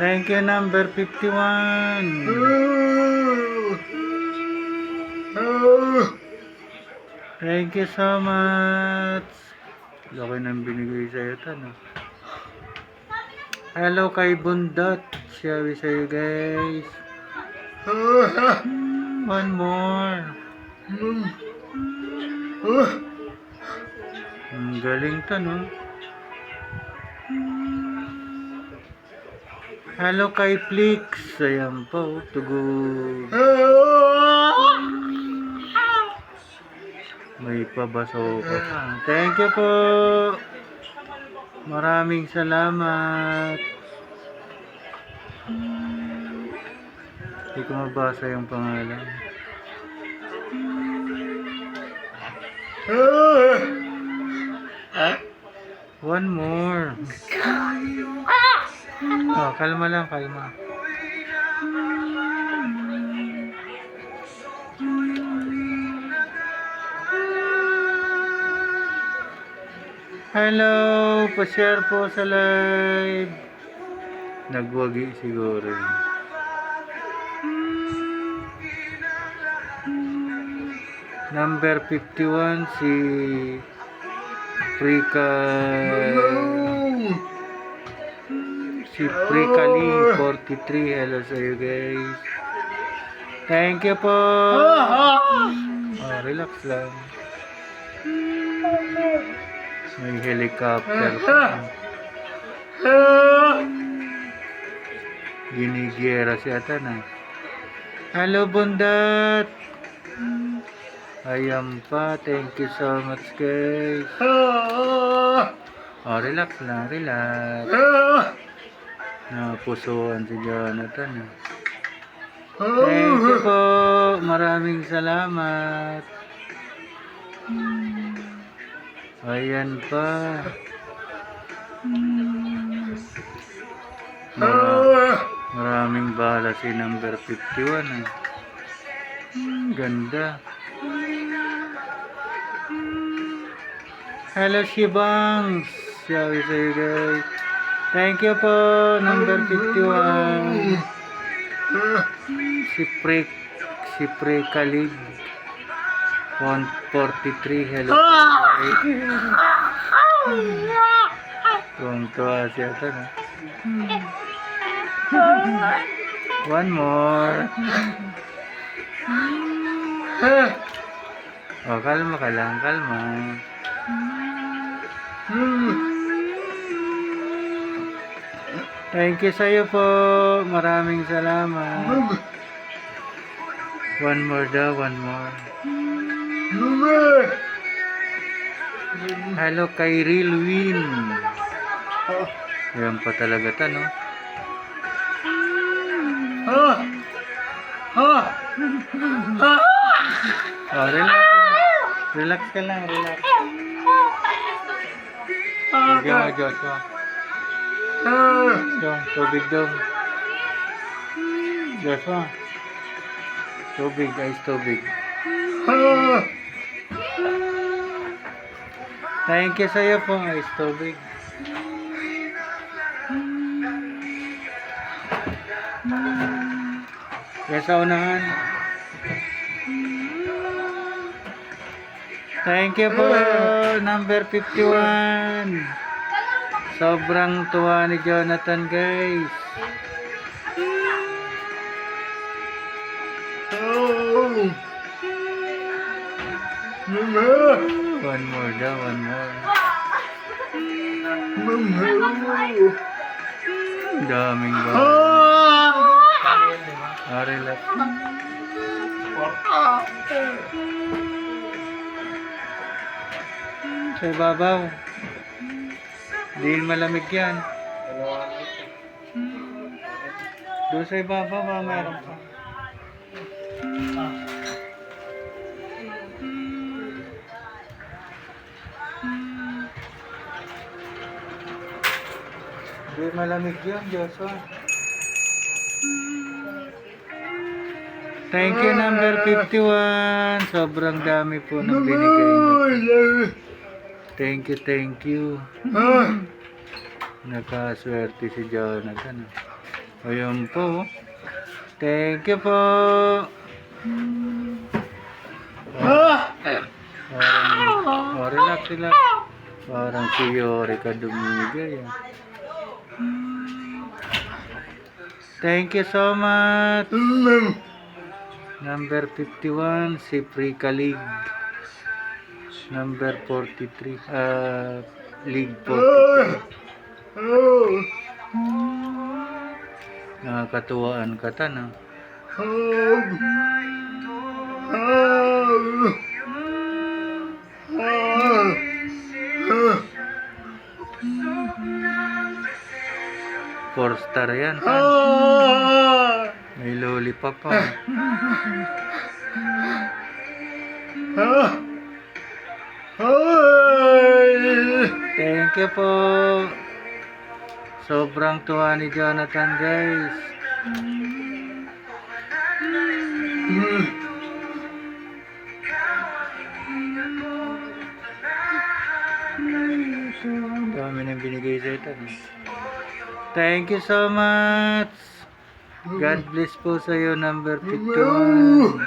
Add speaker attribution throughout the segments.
Speaker 1: Thank you, number 51. Thank you so much. Laki nang binigay sa'yo ito, no? Hello kay Bundat. Share with sa'yo, guys. One more. Ang galing to, no? Hello kay Flix. Ayan po, tugod. May pabaso ka pa. Thank you po. Maraming salamat. Hindi ko mabasa yung pangalan. One more. Oh, kalma lang, kalma. Hello, pa-share po sa live. Nagwagi siguro. Number 51 si Prikali 43. Hello sa iyo, guys. Thank you po. Relax lang. May helicopter pa. Ginigera si Atan, ah. Hello, Bundat. Ayan pa. Thank you so much, guys. Relax lang, relax. Napusuan si Jonathan, ah. Thank you po. Maraming salamat. Ayan pa. Maraming bala si number 51, ah. Ganda. Hello, Shibang. Shall we say, guys? Thank you po, number 51. Si Prekalig 143. Hello. Tuwang-tuwa siya ito, no? One more. Kalma ka lang, kalma. Thank you sa'yo po. Maraming salamat. One more daw, one more. Hello kay Real Win. Ayan pa talaga ito, no? Relax. Relax ka lang, relax. Bigyan mo, Joshua. Tubig daw. Joshua. Tubig, ice tubig. Thank you sa'yo po, ice tubig. Kaya sa unahan. Thank you po, number 51. Sobrang tuwa ni Jonathan, guys. One more daw, one more. Daming ba? Relax. Sa ibabaw. Di malamig yan. Doon sa ibabaw ba meron pa? Di malamig yan, Joshua. Thank you, number 51. Sobrang dami po ng binigay niyo. Thank you, thank you. Nakaswerte si Jonathan. Ayun po. Thank you po. Relax, relax. Parang si Yori ka dumigay. Thank you so much. Number 51, si Frika League. Number 43, League 43. Nakakatuwaan ka ta, no? Four star yan. May lollipop pa. Thank you po. Sobrang tuwa ni Jonathan, guys. Dami nang binigay sa ito. Thank you so much. God bless po sa iyo, number 51.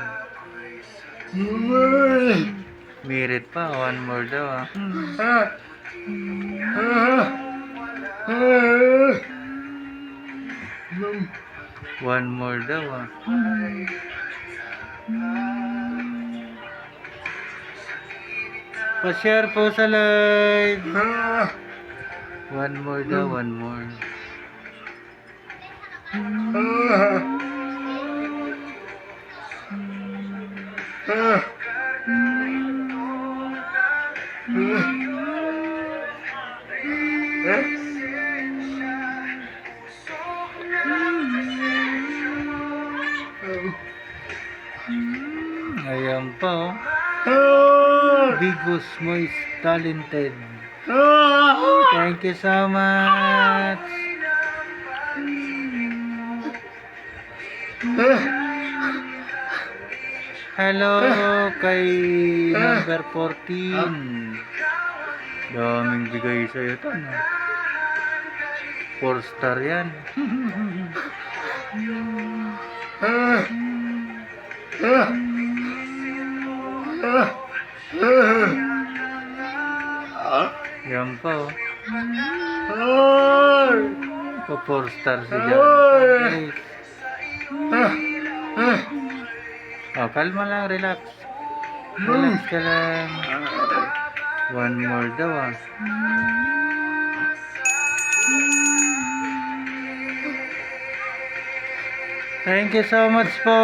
Speaker 1: Merit pa, one more daw. One more daw. Pa-share po sa live. One more daw, one more. Ayan pa, Bigos Moist Talented. Thank you so much. Hello kay number 14. Daming bigay sa'yo ito, no? 4 star yan. Yan pa, pa 4 star si Jonathan. Kalma lang, relax. Relax ka lang. One more daw, Thank you so much po.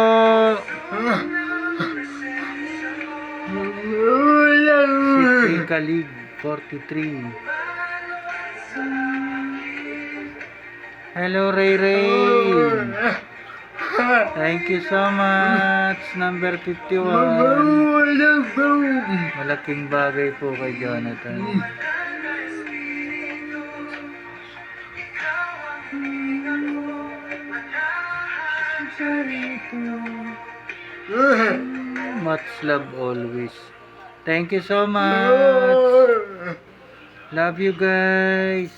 Speaker 1: Si Frika League 43. Hello, Ray Ray. Thank you so much. Number 51. Malaking bagay po kay Jonathan. Much love always. Thank you so much. Love you guys.